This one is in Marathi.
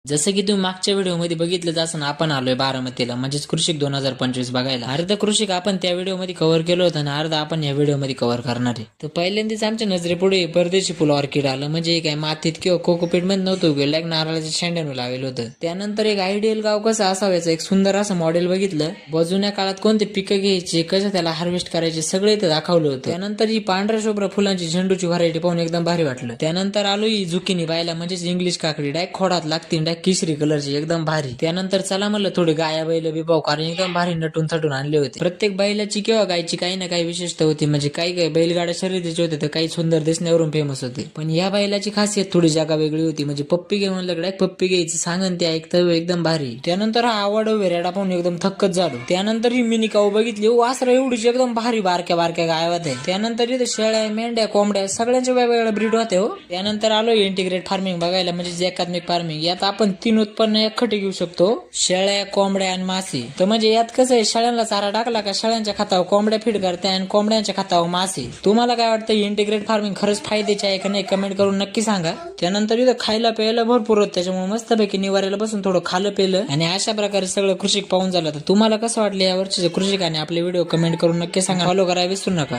जसं की तुम्ही मागच्या व्हिडिओमध्ये बघितलं असं आपण आलोय बारामतीला म्हणजेच कृषिक 2025 बघायला. अर्ध कृषिक आपण त्या व्हिडिओमध्ये कव्हर केलं होतं आणि अर्ध आपण या व्हिडिओमध्ये कव्हर करणार आहे. तर पहिल्यांदाच आमच्या नजरेपुढे परदेशी फुल ऑर्किड आलं. म्हणजे काय मातीत किंवा कोकोपीट मध्ये नव्हतं उगवलं, एक नारळाच्या शेंड्यानं लावलेलं होतं. त्यानंतर एक आयडियल गाव कसं असावं याचं एक सुंदर असं मॉडेल बघितलं. जुन्या काळात कोणते पिकं घ्यायचे, कसं त्याला हार्वेस्ट करायचे सगळे इथं दाखवलं होतं. त्यानंतर ही पांढऱ्या शुभ्र फुलांची झेंडूची व्हरायटी पाहून एकदम भारी वाटलं. त्यानंतर आलो ही झुकिनी पाहायला, म्हणजेच इंग्लिश काकडी. डायरेक्ट खोडात लागते, डायरेक्ट केशरी कलरची, एकदम भारी. त्यानंतर चला म्हणलं थोडी गाया बैल बी पाहू, कारण एकदम भारी नटून थटून आणले होते. प्रत्येक बैलाची किंवा गायची काही ना काही विशेषता होती. म्हणजे काही काही बैलगाड्या शर्यतीचे होते तर काही सुंदर दिसण्यावरून फेमस होते. पण या बैलाची खासियत थोडी जागा वेगळी होती. म्हणजे पप्पी घेऊन म्हणलं पप्पी घ्यायची सांगन ते ऐकतं एकदम भारी. त्यानंतर हा आवड वेरेडा पाहून एकदम थक्कच झालो. त्यानंतर ही मिनी काऊ बघितली, वासरा एवढीच एकदम भारी बारक्या बारक्या गायवात आहे. त्यानंतर इथे शेळ्या, मेंढ्या, कोंबड्या सगळ्यांच्या वेगवेगळ्या ब्रीड होते हो. त्यानंतर आलो इंटिग्रेट फार्मिंग बघायला, म्हणजे एकात्मिक फार्मिंग. यात आपण 3 उत्पन्न एकखटे घेऊ शकतो, शेळ्या, कोंबड्या आणि मासे. तर म्हणजे यात कसं आहे, शेळ्यांना चारा टाकला का शेळ्यांच्या खतावर कोंबड्या फीड करते आणि कोंबड्यांच्या खतावर मासे. तुम्हाला काय वाटतं इंटिग्रेट फार्मिंग खरंच फायद्याचे आहे का नाही, कमेंट करून नक्की सांगा. त्यानंतर इथं खायला प्यायला भरपूर होत, त्याच्यामुळे मस्तपैकी निवाऱ्याला बसून थोडं खाल्लं पेलं आणि अशा प्रकारे सगळं कृषिक पाहून झालं. तर तुम्हाला कसं वाटलं या वर्षीचे कृषिक आणि आपले व्हिडिओ कमेंट करून नक्की सांगा. फॉलो करायला विसरू नका.